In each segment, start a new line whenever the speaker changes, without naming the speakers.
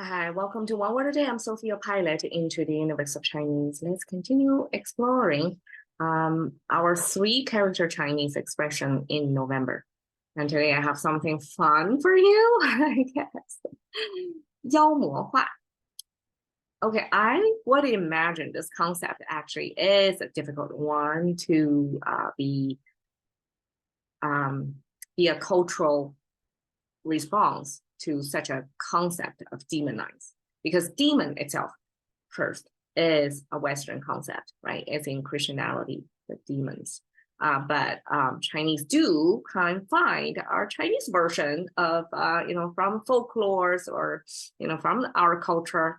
Hi, welcome to One Word a Day. I'm Sophia, pilot into the universe of Chinese. Let's continue exploring our 3-character Chinese expression in November. And today I have something fun for you, I guess. 妖魔化. Okay, I would imagine this concept actually is a difficult one to be a cultural response to such a concept of demonize, because demon itself first is a Western concept, right? It's in Christianity, the demons. But Chinese do kind of find our Chinese version of, from folklores or, from our culture,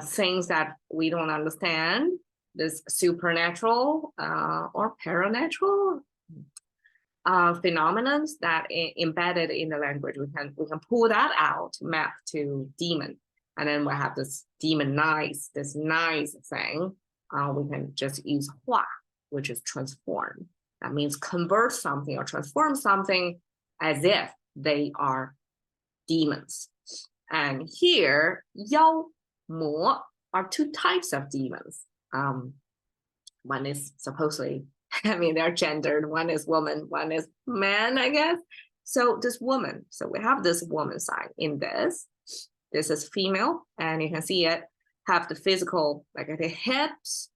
things that we don't understand, this supernatural or paranatural phenomenons that embedded in the language. We can pull that out, map to demon, and then we have this demonize, this nice thing. We can just use hua, which is transform. That means convert something or transform something as if they are demons. And here, yao mo are two types of demons. One is supposedly, they're gendered. One is woman, one is man, I guess. So this woman, so we have this woman side in this. This is female, and you can see it have the physical, like the hips,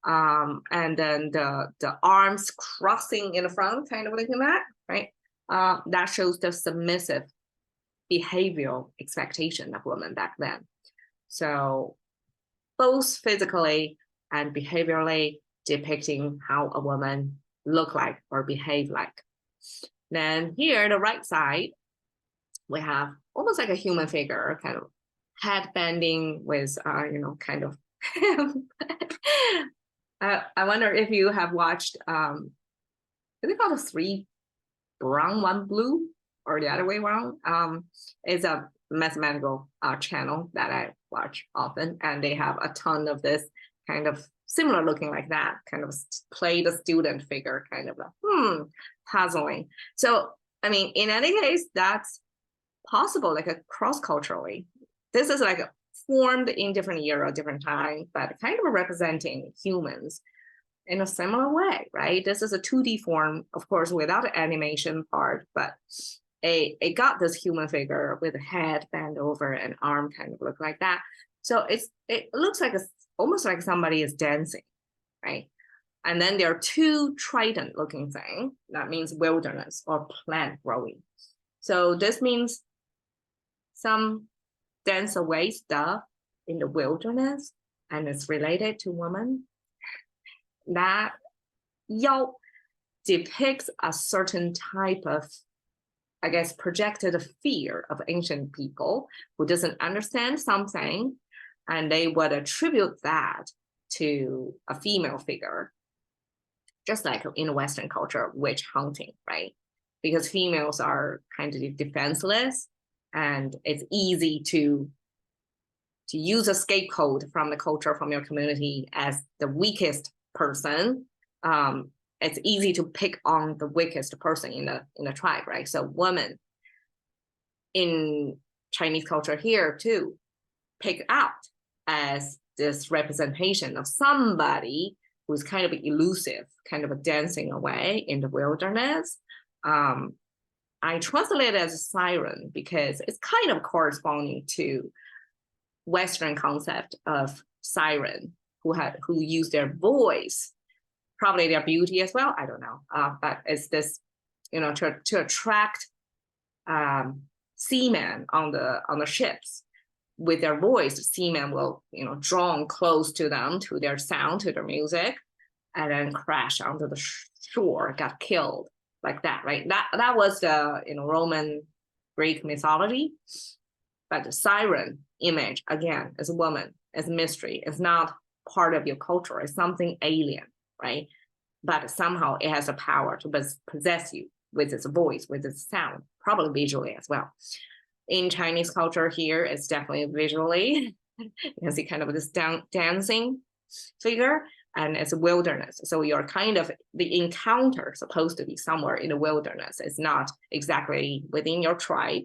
and then the arms crossing in the front, kind of like that, right? That shows the submissive behavioral expectation of women back then. So both physically and behaviorally depicting how a woman look like or behave like. Then here, the right side, we have almost like a human figure, kind of head bending with, kind of. I wonder if you have watched, is it called a 3 brown, 1 blue, or the other way around? It's a mathematical channel that I watch often, and they have a ton of this kind of similar looking like that, kind of play the student figure, kind of puzzling. So, in any case, that's possible, like a cross-culturally. This is like formed in different era, different time, but kind of representing humans in a similar way, right? This is a 2D form, of course, without the animation part, but it got this human figure with a head bent over and arm kind of look like that. So it looks like almost like somebody is dancing, right? And then there are 2 trident looking things. That means wilderness or plant growing. So this means some dance away stuff in the wilderness, and it's related to women. That yao depicts a certain type of, I guess, projected fear of ancient people who doesn't understand something, and they would attribute that to a female figure, just like in Western culture, witch hunting, right? Because females are kind of defenseless, and it's easy to use a scapegoat from the culture, from your community as the weakest person. It's easy to pick on the weakest person in the tribe, right? So women in Chinese culture here too, pick out as this representation of somebody who's kind of elusive, kind of dancing away in the wilderness. I translate it as a siren because it's kind of corresponding to Western concept of siren, who use their voice, probably their beauty as well. I don't know, but it's this, to attract seamen on the ships. With their voice, the seamen will, drawn close to them, to their sound, to their music, and then crash onto the shore, got killed like that, right? That was the Roman Greek mythology. But the siren image, again, as a woman, as a mystery, is not part of your culture. It's something alien, right? But somehow it has a power to possess you with its voice, with its sound, probably visually as well. In Chinese culture here, it's definitely visually. You can see kind of this dancing figure, and it's a wilderness. So you're kind of, the encounter supposed to be somewhere in the wilderness. It's not exactly within your tribe.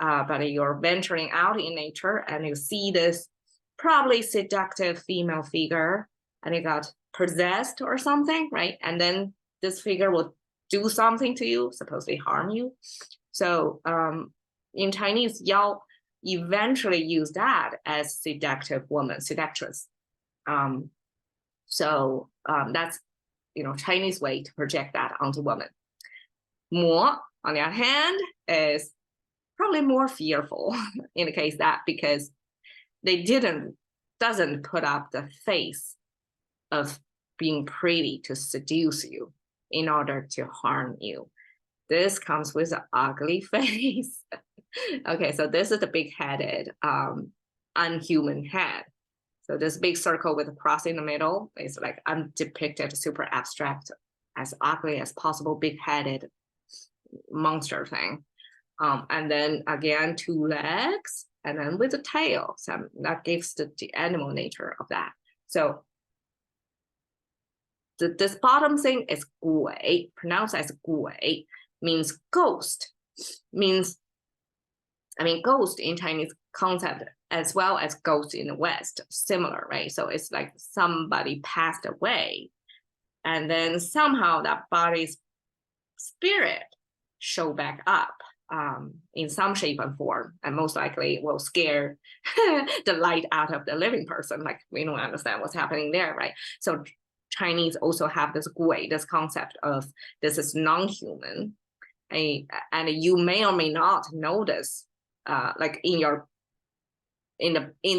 but you're venturing out in nature and you see this probably seductive female figure and it got possessed or something, right? And then this figure will do something to you, supposedly harm you. So in Chinese, Yao eventually use that as seductive woman, seductress. That's Chinese way to project that onto women. Mo, on the other hand, is probably more fearful in the case that because they doesn't put up the face of being pretty to seduce you in order to harm you. This comes with an ugly face. Okay, so this is the big-headed, unhuman head. So this big circle with a cross in the middle is like I'm depicted super abstract, as ugly as possible, big-headed monster thing. And then again, 2 legs, and then with a tail. So that gives the animal nature of that. So this bottom thing is 鬼, pronounced as 鬼, means ghost. Ghost in Chinese concept as well as ghost in the West, similar, right? So it's like somebody passed away, and then somehow that body's spirit show back up in some shape and form, and most likely will scare the light out of the living person. Like we don't understand what's happening there, right? So Chinese also have this 鬼, this concept of this is non-human, and you may or may not notice, like in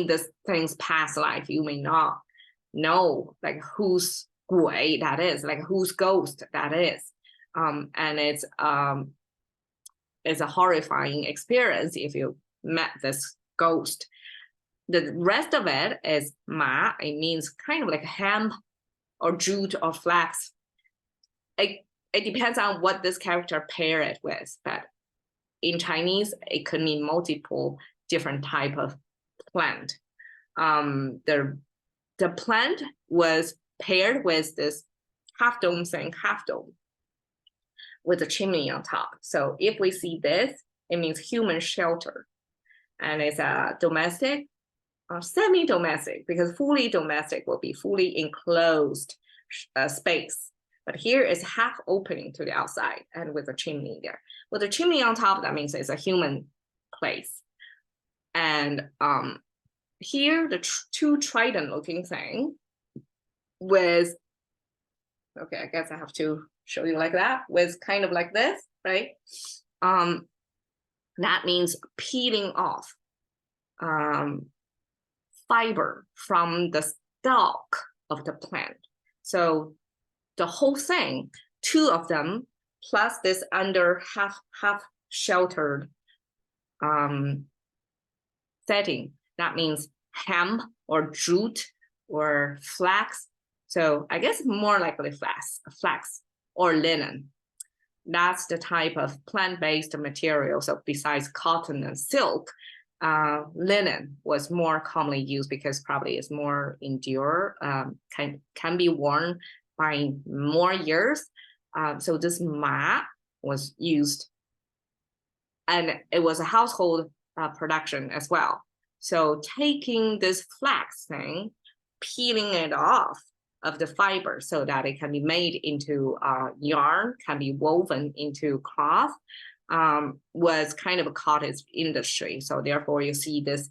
this thing's past life, you may not know like whose 鬼 that is, like whose ghost that is, and it's a horrifying experience if you met this ghost. The rest of it is ma. It means kind of like hemp or jute or flax. It depends on what this character pair it with, but in Chinese, it could mean multiple different type of plant. The plant was paired with this half dome thing, half dome, with a chimney on top. So if we see this, it means human shelter. And it's a domestic or semi-domestic, because fully domestic will be fully enclosed space. But here is half opening to the outside and with a chimney there. With a chimney on top, that means it's a human place. And here, the 2 trident looking thing with, okay, I guess I have to show you like that, with kind of like this, right? That means peeling off fiber from the stalk of the plant. So the whole thing, 2 of them, plus this under half sheltered setting, that means hemp or jute or flax. So I guess more likely flax or linen. That's the type of plant-based material. So besides cotton and silk, linen was more commonly used because probably it's more endure, can be worn by more years. So this ma was used, and it was a household production as well. So taking this flax thing, peeling it off of the fiber so that it can be made into yarn, can be woven into cloth, was kind of a cottage industry. So therefore you see this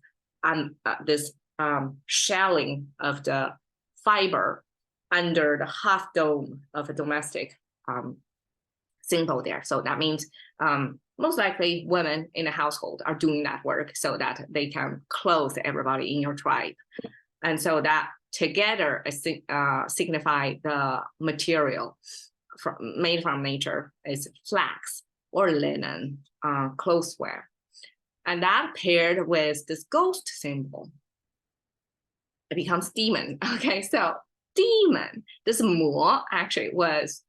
shelling of the fiber under the half dome of a domestic symbol there. So that means most likely women in a household are doing that work so that they can clothe everybody in your tribe. And so that together signify the material made from nature is flax or linen, clotheswear. And that paired with this ghost symbol, it becomes demon. Okay, so demon, this mo actually was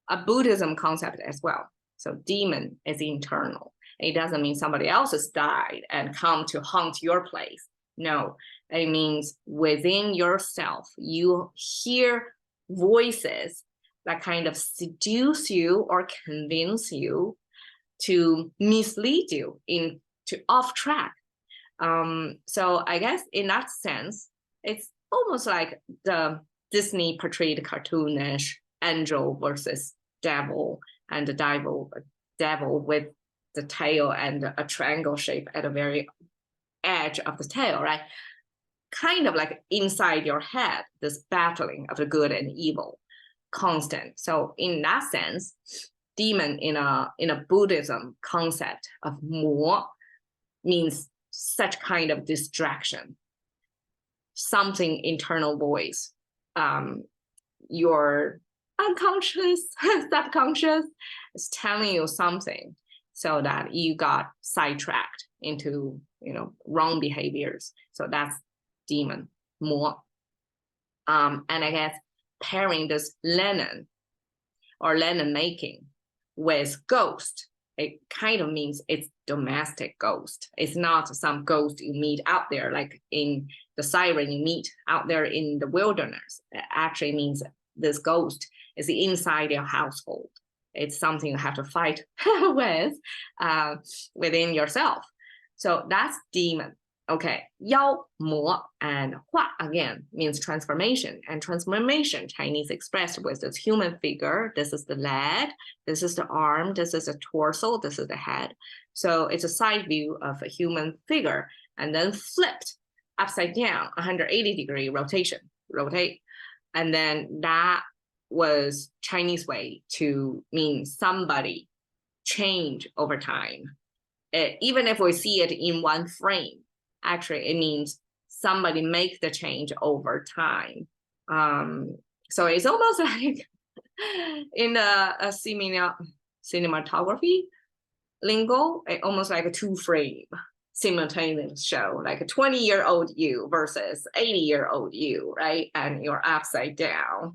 a Buddhism concept as well. So demon is internal. It doesn't mean somebody else has died and come to haunt your place. No, it means within yourself, you hear voices that kind of seduce you or convince you to mislead you into off track. So I guess in that sense, it's almost like the Disney portrayed cartoonish angel versus devil, and the devil with the tail and a triangle shape at the very edge of the tail, right? Kind of like inside your head, this battling of the good and evil, constant. So in that sense, demon in a Buddhism concept of mo means such kind of distraction, something internal voice, your unconscious, subconscious is telling you something, so that you got sidetracked into wrong behaviors. So that's demon, mo. And I guess pairing this Lenin or Lenin making with ghost, it kind of means it's domestic ghost. It's not some ghost you meet out there, like in the siren you meet out there in the wilderness. It actually means this ghost is inside your household. It's something you have to fight with within yourself. So that's demon. Okay, Yao, Mo, and Hua again means transformation. And transformation, Chinese expressed with this human figure. This is the leg, this is the arm, this is the torso, this is the head. So it's a side view of a human figure, and then flipped upside down, 180-degree rotation, rotate. And then that was Chinese way to mean somebody change over time. Even if we see it in one frame, actually it means somebody make the change over time. So it's almost like in a cinematography lingo, almost like a two-frame simultaneous show, like a 20-year-old you versus 80-year-old you, right? And you're upside down,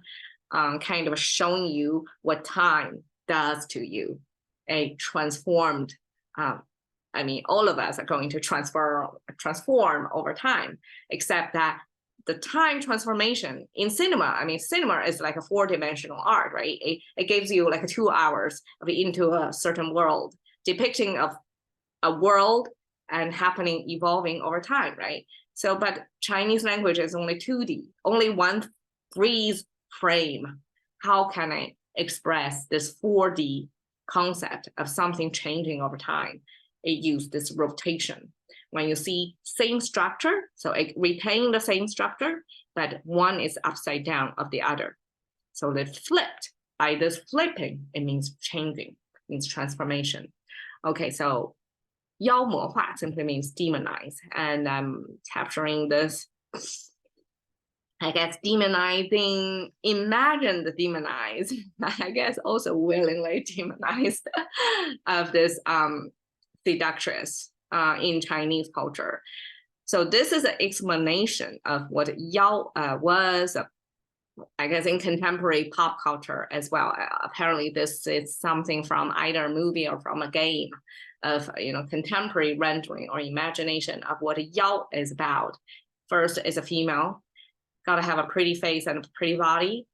kind of showing you what time does to you. A transformed, I mean, all of us are going to transform over time, except that the time transformation in cinema, I mean, cinema is like a 4-dimensional art, right? It gives you like 2 hours of into a certain world, depicting of a world and happening, evolving over time, right? So, but Chinese language is only 2D, only one freeze frame. How can I express this 4D concept of something changing over time? It used this rotation. When you see same structure, so it retained the same structure, but one is upside down of the other. So they flipped. By this flipping, it means changing, means transformation. Okay, so 妖魔化 simply means demonize, and I'm capturing this, I guess, demonizing, imagine the demonize, I guess also willingly demonized of this seductress in Chinese culture. So this is an explanation of what Yao was, I guess, in contemporary pop culture as well. Apparently this is something from either a movie or from a game of contemporary rendering or imagination of what Yao is about. First is a female, gotta have a pretty face and a pretty body,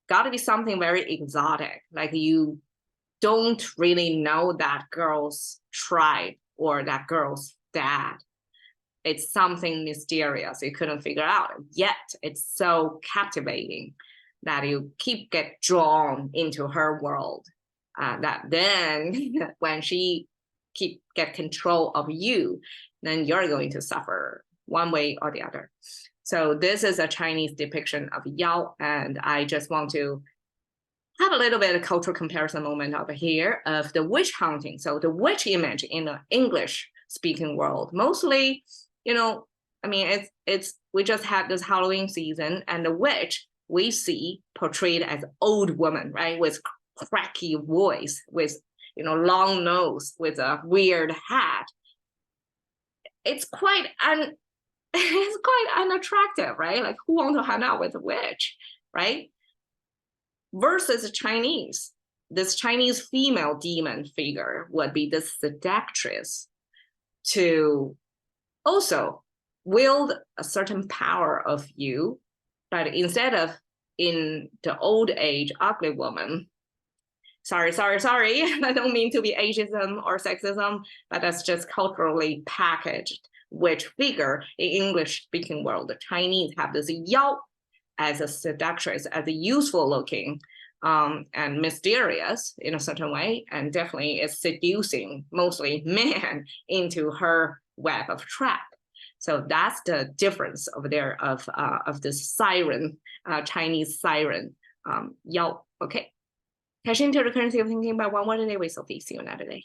gotta be something very exotic, like you don't really know that girl's tribe or that girl's dad. It's something mysterious you couldn't figure out, yet it's so captivating that you get drawn into her world, that then when she get control of you, then you're going to suffer one way or the other. So this is a Chinese depiction of Yao, and I just want to have a little bit of cultural comparison moment over here of the witch hunting. So the witch image in the English speaking world, mostly, I mean, it's we just had this Halloween season, and the witch we see portrayed as old woman, right, with cracky voice, with long nose, with a weird hat. It's quite unattractive, right? Like, who wants to hang out with a witch, right? Versus Chinese, this Chinese female demon figure would be the seductress to also wield a certain power of you, but instead of in the old age ugly woman, sorry. I don't mean to be ageism or sexism, but that's just culturally packaged, which figure in English-speaking world. The Chinese have this yao as a seductress, as a useful looking, and mysterious in a certain way, and definitely is seducing mostly men into her web of trap. So that's the difference over there of this siren, Chinese siren, yao. Okay. Cash into the currency of thinking by one word a day with Sophie. See you another day.